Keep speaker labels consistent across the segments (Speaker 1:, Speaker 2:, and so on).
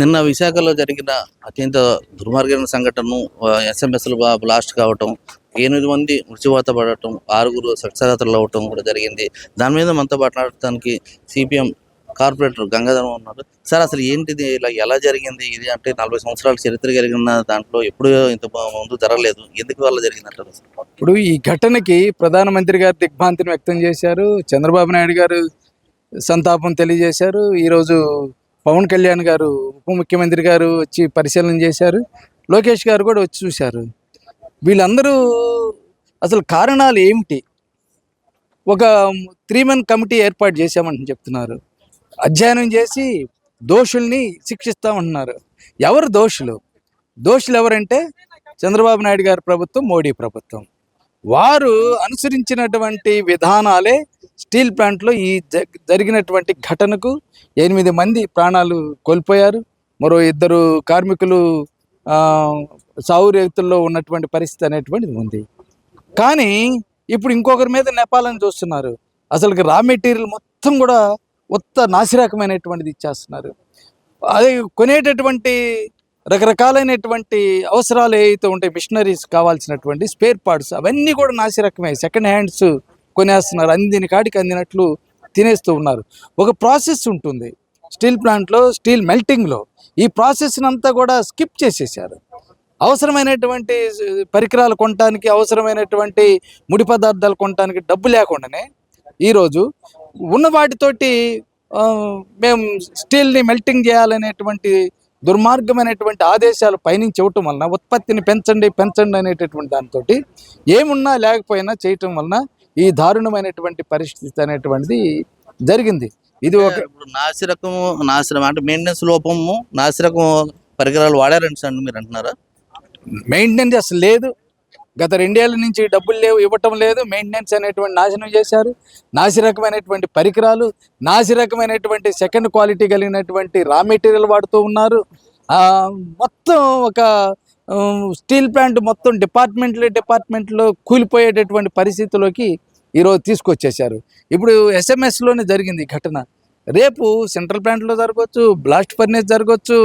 Speaker 1: నిన్న విశాఖలో జరిగిన అత్యంత దుర్మార్గమైన సంఘటనను ఎస్ఎంఎస్లు బ్లాస్ట్ కావటం, 8 మంది మృత్యువాత పడటం, 6 సత్సాగతులు అవ్వటం కూడా జరిగింది. దాని మీద మనతో మాట్లాడటానికి సిపిఎం కార్పొరేటర్ గంగాధరం ఉన్నారు. సార్, అసలు ఏంటిది, ఇలా ఎలా జరిగింది? ఇది అంటే 40 సంవత్సరాల చరిత్ర కలిగిన దాంట్లో ఎప్పుడు ఇంత ముందు జరగలేదు. ఎందుకు వల్ల జరిగిందంటారు?
Speaker 2: ఇప్పుడు ఈ ఘటనకి ప్రధానమంత్రి గారు దిగ్భ్రాంతిని వ్యక్తం చేశారు. చంద్రబాబు నాయుడు గారు సంతాపం తెలియజేశారు. ఈరోజు పవన్ కళ్యాణ్ గారు, ఉప ముఖ్యమంత్రి గారు వచ్చి పరిశీలన చేశారు. లోకేష్ గారు కూడా వచ్చి చూశారు. వీళ్ళందరూ అసలు కారణాలు ఏమిటి? ఒక 3 మెన్ కమిటీ ఏర్పాటు చేశామని చెప్తున్నారు. అధ్యయనం చేసి దోషుల్ని శిక్షిస్తామంటున్నారు. ఎవరు దోషులు? దోషులు ఎవరంటే చంద్రబాబు నాయుడు గారి ప్రభుత్వం, మోడీ ప్రభుత్వం. వారు అనుసరించినటువంటి విధానాలే స్టీల్ ప్లాంట్లో ఈ జరిగినటువంటి ఘటనకు 8 మంది ప్రాణాలు కోల్పోయారు. మరో 2 కార్మికులు సావు రేతుల్లో ఉన్నటువంటి పరిస్థితి అనేటువంటిది ఉంది. కానీ ఇప్పుడు ఇంకొకరి మీద నెపాలని చూస్తున్నారు. అసలు రా మెటీరియల్ మొత్తం కూడా ఉత్త నాసిరకమైనటువంటిది ఇచ్చేస్తున్నారు. అది కొనేటటువంటి రకరకాలైనటువంటి అవసరాలు ఏవైతే ఉంటాయి, మిషనరీస్ కావాల్సినటువంటి స్పేర్ పార్ట్స్, అవన్నీ కూడా నాసిరకమే. Second hands కొనేస్తున్నారు. అందిన కాడికి అందినట్లు తినేస్తూ ఉన్నారు. ఒక ప్రాసెస్ ఉంటుంది స్టీల్ ప్లాంట్లో, స్టీల్ మెల్టింగ్లో. ఈ ప్రాసెస్ని అంతా కూడా స్కిప్ చేసేసారు. అవసరమైనటువంటి పరికరాలు కొనడానికి, అవసరమైనటువంటి ముడి పదార్థాలు కొనడానికి డబ్బు లేకుండానే ఈరోజు ఉన్న వాటితోటి మేము స్టీల్ని మెల్టింగ్ చేయాలనేటువంటి దుర్మార్గమైనటువంటి ఆదేశాలు పైనుంచి ఇవ్వటం వలన, ఉత్పత్తిని పెంచండి అనేటటువంటి దాంతో ఏమున్నా లేకపోయినా చేయటం వలన ఈ దారుణమైనటువంటి పరిస్థితి అనేటువంటిది జరిగింది. ఇది ఒక
Speaker 1: నాసిరకం అంటే మెయింటెనెన్స్ లోపము, నాసిరకం పరికరాలు వాడారండి సార్ మీరు అంటున్నారా?
Speaker 2: మెయింటెనెన్స్ అసలు లేదు. గత 2 ఏళ్ల నుంచి డబ్బులు లేవు, ఇవ్వటం లేదు. మెయింటెనెన్స్ అనేటువంటి నాశనం చేశారు. నాసిరకమైనటువంటి పరికరాలు, నాసిరకమైనటువంటి సెకండ్ క్వాలిటీ కలిగినటువంటి రా మెటీరియల్ వాడుతూ ఉన్నారు. మొత్తం ఒక స్టీల్ ప్లాంట్ మొత్తం డిపార్ట్మెంట్లో కూలిపోయేటటువంటి పరిస్థితిలోకి ఈరోజు తీసుకొచ్చేసారు. ఇప్పుడు ఎస్ఎంఎస్లోనే జరిగింది ఘటన. రేపు సెంట్రల్ ప్లాంట్లో జరగవచ్చు, బ్లాస్ట్ ఫర్నేస్ జరగవచ్చు,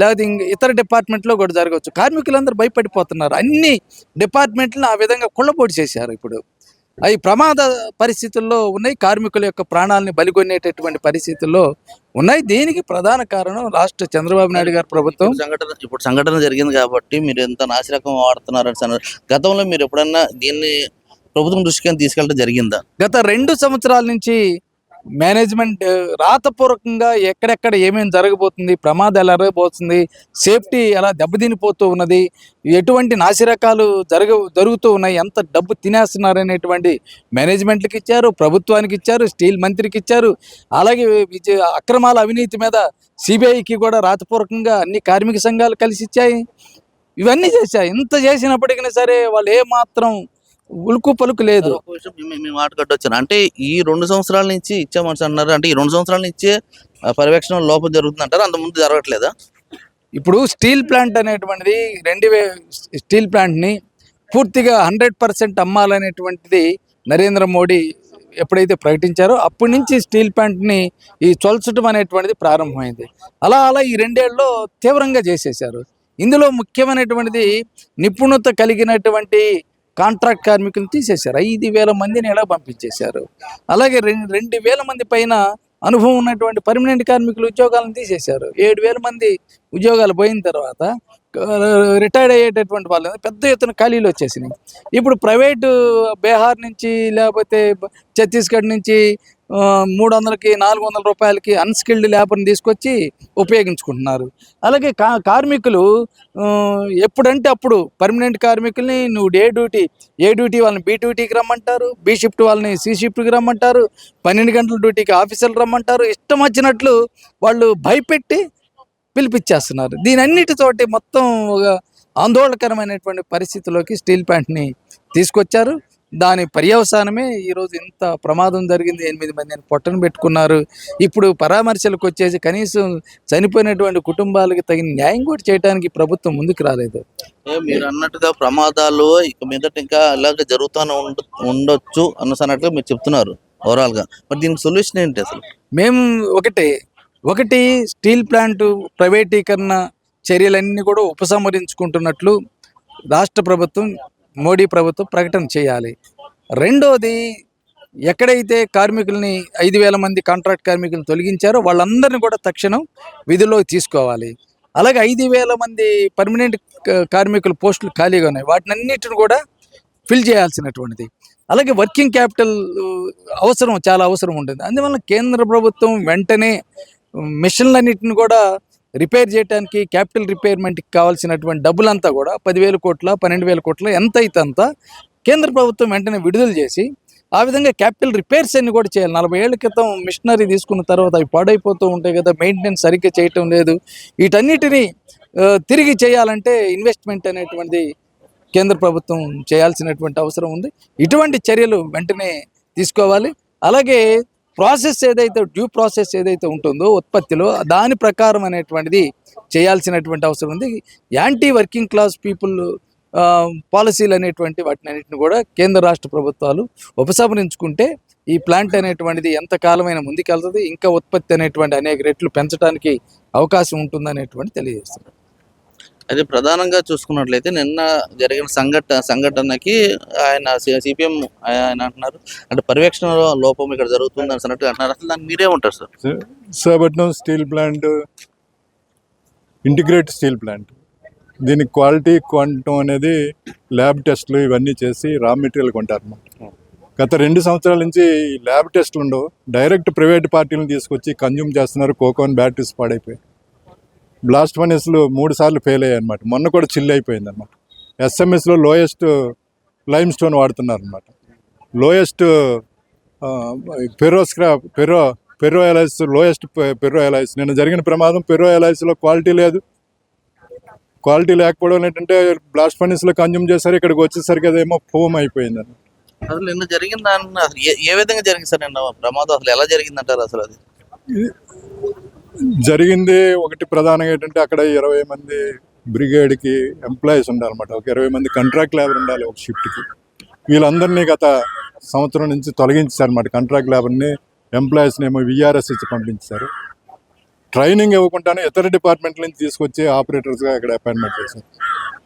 Speaker 2: లేకపోతే ఇతర డిపార్ట్మెంట్లో కూడా జరగవచ్చు. కార్మికులందరూ భయపడిపోతున్నారు. అన్ని డిపార్ట్మెంట్లను ఆ విధంగా కుళ్ళబొడి చేశారు. ఇప్పుడు అవి ప్రమాద పరిస్థితుల్లో ఉన్నాయి. కార్మికుల యొక్క ప్రాణాలని బలిగొనేటటువంటి పరిస్థితుల్లో ఉన్నాయి. దీనికి ప్రధాన కారణం రాష్ట్ర చంద్రబాబు నాయుడు గారి ప్రభుత్వం.
Speaker 1: ఇప్పుడు సంఘటన జరిగింది కాబట్టి మీరు ఎంత నాసిరకం వాడుతున్నారని అన్నారు. గతంలో మీరు ఎప్పుడన్నా దీన్ని ప్రభుత్వం దృష్టికి తీసుకెళ్ళడం జరిగిందా?
Speaker 2: గత 2 సంవత్సరాల నుంచి మేనేజ్మెంట్ రాతపూర్వకంగా ఎక్కడెక్కడ ఏమేమి జరగబోతుంది, ప్రమాదం ఎలా జరగబోతుంది, సేఫ్టీ ఎలా దెబ్బతినిపోతూ ఉన్నది, ఎటువంటి నాసిరకాలు జరుగుతూ ఉన్నాయి, ఎంత డబ్బు తినేస్తున్నారు అనేటువంటి మేనేజ్మెంట్కి ఇచ్చారు, ప్రభుత్వానికి ఇచ్చారు, స్టీల్ మంత్రికి ఇచ్చారు. అలాగే అక్రమాల అవినీతి మీద సిబిఐకి కూడా రాతపూర్వకంగా అన్ని కార్మిక సంఘాలు కలిసి ఇచ్చాయి. ఇవన్నీ చేశాయి. ఇంత చేసినప్పటికీ సరే వాళ్ళు ఏమాత్రం ఉలుకు పలుకు లేదు.
Speaker 1: మాట్లాడొచ్చాను అంటే ఈ 2 సంవత్సరాల నుంచి ఇచ్చామని అన్నారు. అంటే ఈ 2 సంవత్సరాల నుంచే పర్యవేక్షణ లోపం జరుగుతుంది అంటారు. అంత ముందు జరగట్లేదా?
Speaker 2: ఇప్పుడు స్టీల్ ప్లాంట్ అనేటువంటిది స్టీల్ ప్లాంట్ని పూర్తిగా 100% అమ్మాలనేటువంటిది నరేంద్ర మోడీ ఎప్పుడైతే ప్రకటించారో అప్పటి నుంచి స్టీల్ ప్లాంట్ని ఈ చొల్చడం అనేటువంటిది ప్రారంభమైంది. అలా ఈ 2 ఏళ్ళలో తీవ్రంగా చేసేశారు. ఇందులో ముఖ్యమైనటువంటిది నిపుణత కలిగినటువంటి కాంట్రాక్ట్ కార్మికులు తీసేశారు. 5,000 మందిని ఎలా పంపించేశారు. అలాగే 2,000 మంది పైన అనుభవం ఉన్నటువంటి పర్మనెంట్ కార్మికులు ఉద్యోగాలను తీసేశారు. 7,000 మంది ఉద్యోగాలు పోయిన తర్వాత రిటైర్డ్ అయ్యేటటువంటి వాళ్ళు పెద్ద ఎత్తున ఖాళీలు వచ్చేసినాయి. ఇప్పుడు ప్రైవేటు బీహార్ నుంచి లేకపోతే ఛత్తీస్గఢ్ నుంచి 300కి 400 రూపాయలకి అన్స్కిల్డ్ లేబర్ని తీసుకొచ్చి ఉపయోగించుకుంటున్నారు. అలాగే కార్మికులు ఎప్పుడంటే అప్పుడు పర్మనెంట్ కార్మికుల్ని నువ్వు ఏ డ్యూటీ వాళ్ళని బి డ్యూటీకి రమ్మంటారు, బి షిఫ్ట్ వాళ్ళని సి షిఫ్ట్కి రమ్మంటారు, 12 గంటల డ్యూటీకి ఆఫీసర్లు రమ్మంటారు. ఇష్టం వచ్చినట్లు వాళ్ళు భయపెట్టి పిలిపించేస్తున్నారు. దీనన్నిటితోటి మొత్తం ఒక ఆందోళనకరమైనటువంటి పరిస్థితిలోకి స్టీల్ ప్లాంట్ని తీసుకొచ్చారు. దాని పర్యవసానమే ఈరోజు ఇంత ప్రమాదం జరిగింది. 8 మందిని పొట్టను పెట్టుకున్నారు. ఇప్పుడు పరామర్శలకు వచ్చేసి కనీసం చనిపోయినటువంటి కుటుంబాలకి తగిన న్యాయం కూడా చేయడానికి ప్రభుత్వం ముందుకు రాలేదు.
Speaker 1: మీరు అన్నట్టుగా ప్రమాదాలు ఇక మీదట ఇంకా ఇలాగ జరుగుతూనే ఉండొచ్చు అన్నట్టుగా మీరు చెప్తున్నారు ఓవరాల్గా. మరి దీనికి సొల్యూషన్ ఏంటి అసలు?
Speaker 2: మేము ఒకటే ఒకటి, స్టీల్ ప్లాంట్ ప్రైవేటీకరణ చర్యలన్నీ కూడా ఉపసంహరించుకుంటున్నట్లు రాష్ట్ర ప్రభుత్వం, మోడీ ప్రభుత్వం ప్రకటన చేయాలి. రెండోది, ఎక్కడైతే కార్మికుల్ని 5,000 మంది కాంట్రాక్ట్ కార్మికులు తొలగించారో వాళ్ళందరినీ కూడా తక్షణం విధుల్లోకి తీసుకోవాలి. అలాగే 5,000 మంది పర్మనెంట్ కార్మికుల పోస్టులు ఖాళీగా ఉన్నాయి, వాటినన్నిటిని కూడా ఫిల్ చేయాల్సినటువంటిది. అలాగే వర్కింగ్ క్యాపిటల్ అవసరం, చాలా అవసరం ఉంటుంది. అందువల్ల కేంద్ర ప్రభుత్వం వెంటనే మిషన్లన్నింటిని కూడా రిపేర్ చేయడానికి, క్యాపిటల్ రిపేర్మెంట్కి కావాల్సినటువంటి డబ్బులంతా కూడా 10,000 కోట్ల 12,000 కోట్ల ఎంత అయితే అంత కేంద్ర ప్రభుత్వం వెంటనే విడుదల చేసి ఆ విధంగా క్యాపిటల్ రిపేర్స్ అన్ని కూడా చేయాలి. 40 ఏళ్ల క్రితం మిషనరీ తీసుకున్న తర్వాత అవి పాడైపోతూ ఉంటాయి కదా, మెయింటెనెన్స్ సరిగ్గా చేయటం లేదు. వీటన్నిటినీ తిరిగి చేయాలంటే ఇన్వెస్ట్మెంట్ అనేటువంటిది కేంద్ర ప్రభుత్వం చేయాల్సినటువంటి అవసరం ఉంది. ఇటువంటి చర్యలు వెంటనే తీసుకోవాలి. అలాగే ప్రాసెస్ ఏదైతే, డ్యూ ప్రాసెస్ ఏదైతే ఉంటుందో ఉత్పత్తిలో, దాని ప్రకారం అనేటువంటిది చేయాల్సినటువంటి అవసరం ఉంది. యాంటీ వర్కింగ్ క్లాస్ పీపుల్ పాలసీలు అనేటువంటి వాటిని అన్నింటిని కూడా కేంద్ర రాష్ట్ర ప్రభుత్వాలు ఉపసంహరించుకుంటే ఈ ప్లాంట్ అనేటువంటిది ఎంత కాలమైన ముందుకెళ్తుంది, ఇంకా ఉత్పత్తి అనేటువంటి అనేక రెట్లు పెంచడానికి అవకాశం ఉంటుందనేటువంటి తెలియజేస్తున్నారు.
Speaker 1: అయితే ప్రధానంగా చూసుకున్నట్లయితే నిన్న జరిగిన సంఘటనకి ఆయన సిపిఎం ఆయన అంటున్నారు, అంటే పర్యవేక్షణ లోపం ఇక్కడ జరుగుతుంది అన్నట్టు అంటున్నారు. అసలు దాన్ని మీరేమంటారు sir?
Speaker 3: Visakhapatnam steel plant integrate steel plant, దీని క్వాలిటీ క్వాంటం అనేది ల్యాబ్ టెస్ట్లు ఇవన్నీ చేసి రా మెటీరియల్ కొంటారు. గత 2 సంవత్సరాల నుంచి ఈ ల్యాబ్ టెస్ట్లు ఉండవు, డైరెక్ట్ ప్రైవేట్ పార్టీలను తీసుకొచ్చి కన్జ్యూమ్ చేస్తున్నారు. కోకోన్ బ్యాటరీస్ పాడైపోయాయి, బ్లాస్ట్ ఫర్నేస్లు 3 సార్లు ఫెయిల్ అయ్యాయి అనమాట. మొన్న కూడా చిల్ అయిపోయింది అనమాట. ఎస్ఎంఎస్లో లోయెస్ట్ లైమ్ స్టోన్ వాడుతున్నారు అనమాట. Lowest ferro allies, lowest ferro allies. నిన్న జరిగిన ప్రమాదం ఫెర్రో ఎలైస్లో క్వాలిటీ లేదు. క్వాలిటీ లేకపోవడం ఏంటంటే బ్లాస్ట్ ఫర్నేస్లో కన్జ్యూమ్ చేశారు, ఇక్కడికి వచ్చేసరికి అదేమో ఫోమ్ అయిపోయింది అని.
Speaker 1: అసలు నిన్న జరిగిన దాన్ని అసలు ఏ విధంగా జరిగింది సార్ నిన్న ప్రమాదం? అసలు ఎలా జరిగిందంటారు అసలు? అది
Speaker 3: జరిగింది ఒకటి ప్రధానంగా ఏంటంటే అక్కడ 20 మంది బ్రిగేడ్కి ఎంప్లాయీస్ ఉండాలన్నమాట. ఒక 20 మంది కాంట్రాక్ట్ లేబర్ ఉండాలి ఒక షిఫ్ట్కి. వీళ్ళందరినీ గత సంవత్సరం నుంచి తొలగించారన్నమాట. కాంట్రాక్ట్ లేబర్ని, ఎంప్లాయీస్ని ఏమో విఆర్ఎస్ ఇచ్చి పంపించారు. ట్రైనింగ్ ఇవ్వకుండానే ఇతర డిపార్ట్మెంట్ల నుంచి తీసుకొచ్చి ఆపరేటర్స్గా ఇక్కడ అపాయింట్మెంట్ చేశారు.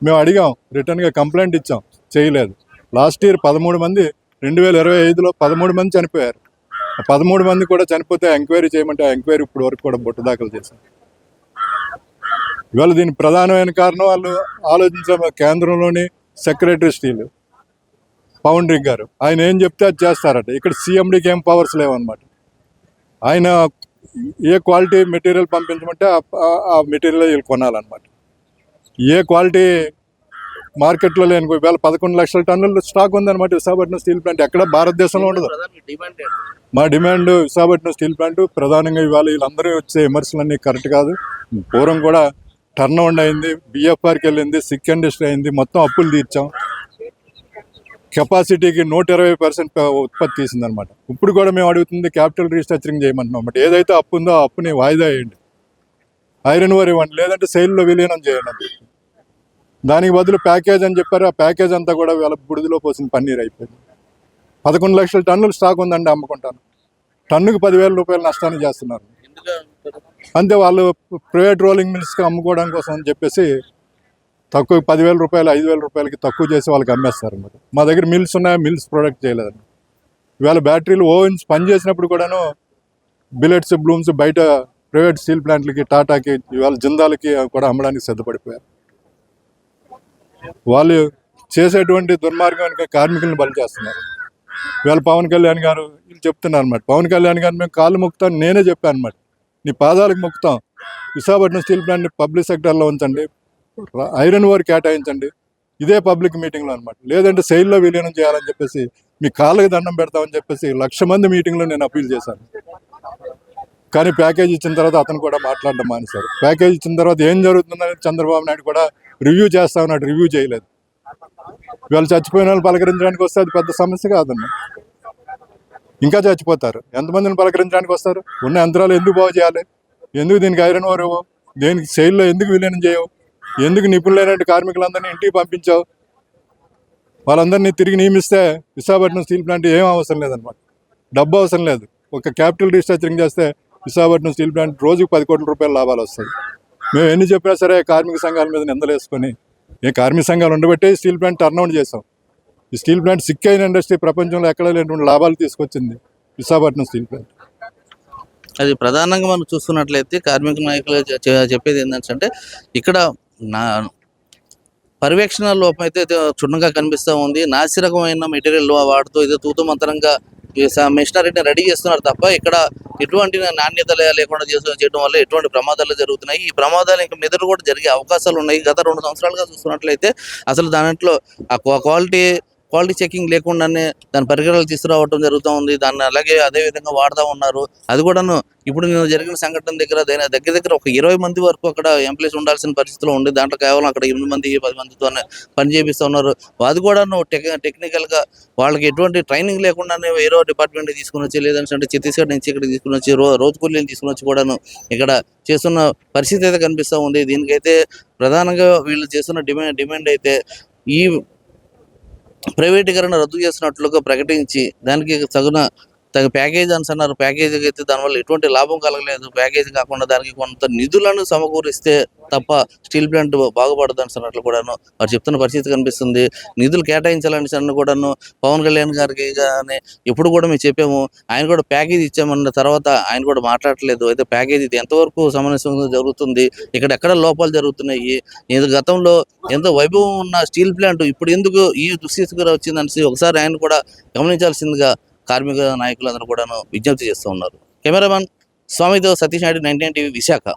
Speaker 3: మేము అడిగాం, రిటర్న్గా కంప్లైంట్ ఇచ్చాం, చేయలేదు. లాస్ట్ ఇయర్ 13 మంది, 2025లో 13 మంది చనిపోయారు. 13 మంది కూడా చనిపోతే ఎంక్వైరీ చేయమంటే ఆ ఎంక్వైరీ ఇప్పుడు వరకు కూడా బొట్టు దాఖలు చేశారు. ఇవాళ దీని ప్రధానమైన కారణం వాళ్ళు ఆలోచించిన కేంద్రంలోని సెక్రటరీ స్టీల్ పవన్ రింగ్ గారు, ఆయన ఏం చెప్తే అది చేస్తారట. ఇక్కడ సీఎండీకి ఏం పవర్స్ లేవన్నమాట. ఆయన ఏ క్వాలిటీ మెటీరియల్ పంపించమంటే ఆ మెటీరియల్ వీళ్ళు కొనాలన్నమాట. ఏ క్వాలిటీ మార్కెట్లో లేని ఇవాళ 11 లక్షల టన్నులు స్టాక్ ఉందన్నమాట విశాఖపట్నం స్టీల్ ప్లాంట్. ఎక్కడ భారతదేశంలో ఉండదు. మా డిమాండ్ విశాఖపట్నం స్టీల్ ప్లాంట్ ప్రధానంగా ఇవాళ వీళ్ళందరూ వచ్చే విమర్శలన్నీ కరెక్ట్ కాదు. పూర్వం కూడా టర్న్ అరౌండ్ అయింది, బిఎఫ్ఆర్కి వెళ్ళింది, సిక్ ఇండస్ట్రీ అయింది, మొత్తం అప్పులు తీర్చాం. కెపాసిటీకి 120% ఉత్పత్తి తీసిందనమాట. ఇప్పుడు కూడా మేము అడుగుతుంది క్యాపిటల్ రీస్ట్రక్చరింగ్ చేయమంటున్నాం అన్నమాట. ఏదైతే అప్పు ఉందో ఆ అప్పుని వాయిదా వేయండి, ఐరన్ ఓర్ ఇవ్వండి, లేదంటే సెయిల్లో విలీనం చేయండి అని. దానికి బదులు ప్యాకేజ్ అని చెప్పారు. ఆ ప్యాకేజ్ అంతా కూడా వీళ్ళ బుడిదిలో పోసిన పన్నీర్ అయిపోయింది. 11 లక్షల టన్నులు స్టాక్ ఉందండి, అమ్ముకుంటాను. టన్నుకు 10,000 రూపాయలు నష్టాన్ని చేస్తున్నారు. అంతే, వాళ్ళు ప్రైవేట్ రోలింగ్ మిల్స్కి అమ్ముకోవడం కోసం అని చెప్పేసి తక్కువ 10,000 రూపాయలు 5,000 రూపాయలకి తక్కువ చేసి వాళ్ళకి అమ్మేస్తారు అన్నమాట. మా దగ్గర మిల్స్ ఉన్నాయి, మిల్స్ ప్రొడక్ట్ చేయలేదండి. ఇవాళ బ్యాటరీలు ఓవెన్స్ పనిచేసినప్పుడు కూడాను బిలెట్స్, బ్లూమ్స్ బయట ప్రైవేట్ స్టీల్ ప్లాంట్లకి, టాటాకి, ఇవాళ జిందాల్కి కూడా అమ్మడానికి సిద్ధపడిపోయారు. వాళ్ళు చేసేటువంటి దుర్మార్గానికి కార్మికులను బలి చేస్తున్నారు. ఇవాళ పవన్ కళ్యాణ్ గారు వీళ్ళు చెప్తున్నారు అనమాట. పవన్ కళ్యాణ్ గారు మేము కాళ్ళు మొక్కుతాం, నేనే చెప్పాను అనమాట, నీ పాదాలకు మొక్కుతాం, విశాఖపట్నం స్టీల్ ప్లాంట్ని పబ్లిక్ సెక్టర్లో ఉంచండి, ఐరన్ ఓర్ కేటాయించండి, ఇదే పబ్లిక్ మీటింగ్లో అనమాట. లేదంటే సెయిల్లో విలీనం చేయాలని చెప్పేసి మీ కాళ్ళకి దండం పెడతామని చెప్పేసి 1,00,000 మంది మీటింగ్లో నేను అప్పీల్ చేశాను. కానీ ప్యాకేజ్ ఇచ్చిన తర్వాత అతను కూడా మాట్లాడడం మానేశారు. ప్యాకేజ్ ఇచ్చిన తర్వాత ఏం జరుగుతుందని చంద్రబాబు నాయుడు కూడా రివ్యూ చేస్తా ఉన్నాడు, రివ్యూ చేయలేదు. వీళ్ళు చచ్చిపోయిన వాళ్ళు పలకరించడానికి వస్తే అది పెద్ద సమస్య కాదన్న. ఇంకా చచ్చిపోతారు. ఎంతమందిని పలకరించడానికి వస్తారు? ఉన్న యంత్రాలు ఎందుకు బాగు చేయాలి? ఎందుకు దీనికి ఐరన్ ఓర్ ఇవ్వవు? దేనికి సెయిల్లో ఎందుకు విలీనం చేయవు? ఎందుకు నిపుణులైన కార్మికులందరినీ ఇంటికి పంపించావు? వాళ్ళందరినీ తిరిగి నియమిస్తే విశాఖపట్నం స్టీల్ ప్లాంట్ ఏం అవసరం లేదన్నమాట. డబ్బు అవసరం లేదు. ఒక క్యాపిటల్ రీస్ట్రక్చరింగ్ చేస్తే విశాఖపట్నం స్టీల్ ప్లాంట్ రోజుకి 10 కోట్ల రూపాయల లాభాలు వస్తుంది. మేము ఎన్ని చెప్పినా సరే కార్మిక సంఘాల మీద నిందలు వేసుకొని కార్మిక సంఘాలు ఉండబట్టే స్టీల్ ప్లాంట్ టర్న్అరౌండ్ చేసాం. ఈ స్టీల్ ప్లాంట్ సిక్ అయిన ఇండస్ట్రీ ప్రపంచంలో ఎక్కడ లేనటువంటి లాభాలు తీసుకొచ్చింది విశాఖపట్నం స్టీల్ ప్లాంట్.
Speaker 1: అది ప్రధానంగా మనం చూస్తున్నట్లయితే కార్మిక నాయకులు చెప్పేది ఏంటంటే ఇక్కడ నా పర్యవేక్షణ లోపం అయితే క్షుణ్ణంగా కనిపిస్తూ ఉంది. నాసిరకమైన మెటీరియల్ వాడుతూ ఇది తూతుమంతరంగా మెషినరీని రెడీ చేస్తున్నారు తప్ప ఇక్కడ ఎటువంటి నాణ్యత లేకుండా చేయడం వల్ల ఎటువంటి ప్రమాదాలు జరుగుతున్నాయి. ఈ ప్రమాదాలు ఇంకా మెదడు కూడా జరిగే అవకాశాలు ఉన్నాయి. గత 2 సంవత్సరాలుగా చూస్తున్నట్లయితే అసలు దాంట్లో ఆ క్వాలిటీ చెకింగ్ లేకుండానే దాని పరికరాలు తీసుకురావడం జరుగుతూ ఉంది. దాన్ని అలాగే అదే విధంగా వాడుతూ ఉన్నారు. అది కూడాను ఇప్పుడు నేను జరిగిన సంఘటన దగ్గర ఒక 20 మంది వరకు అక్కడ ఎంప్లాయీస్ ఉండాల్సిన పరిస్థితిలో ఉంది. దాంట్లో కేవలం అక్కడ 8 మంది 10 మందితోనే పని చేపిస్తూ ఉన్నారు. అది కూడాను టెక్నికల్గా వాళ్ళకి ఎటువంటి ట్రైనింగ్ లేకుండానే వేరే డిపార్ట్మెంట్ తీసుకుని వచ్చి, లేదంటే ఛత్తీస్గఢ్ నుంచి ఇక్కడ తీసుకుని వచ్చి రోజు కూలీలు తీసుకుని వచ్చి కూడాను ఇక్కడ చేస్తున్న పరిస్థితి అయితే కనిపిస్తూ ఉంది. దీనికైతే ప్రధానంగా వీళ్ళు చేస్తున్న డిమాండ్ అయితే ఈ ప్రైవేటీకరణ రద్దు చేసినట్లుగా ప్రకటించి దానికి తగ ప్యాకేజ్ అని అన్నారు. ప్యాకేజీకి అయితే దానివల్ల ఎటువంటి లాభం కలగలేదు. ప్యాకేజీ కాకుండా దానికి కొంత నిధులను సమకూరిస్తే తప్ప స్టీల్ ప్లాంట్ బాగుపడదు అన్నట్లు కూడాను వారు చెప్తున్న పరిస్థితి కనిపిస్తుంది. నిధులు కేటాయించాలని కూడాను పవన్ కళ్యాణ్ గారికి కానీ ఎప్పుడు కూడా మేము చెప్పాము. ఆయన కూడా ప్యాకేజీ ఇచ్చామన్న తర్వాత ఆయన కూడా మాట్లాడట్లేదు. అయితే ప్యాకేజీ ఎంతవరకు సమన్వయంగా జరుగుతుంది, ఇక్కడ ఎక్కడ లోపాలు జరుగుతున్నాయి, గతంలో ఎంతో వైభవం ఉన్న స్టీల్ ప్లాంట్ ఇప్పుడు ఎందుకు ఈ దుస్థితికి వచ్చిందని ఒకసారి ఆయన కూడా గమనించాల్సిందిగా కార్మిక నాయకులందరూ కూడాను విజ్ఞప్తి చేస్తూ ఉన్నారు. కెమెరామెన్ స్వామితో సతీష్ నాయుడు, 99 టీవీ, విశాఖ.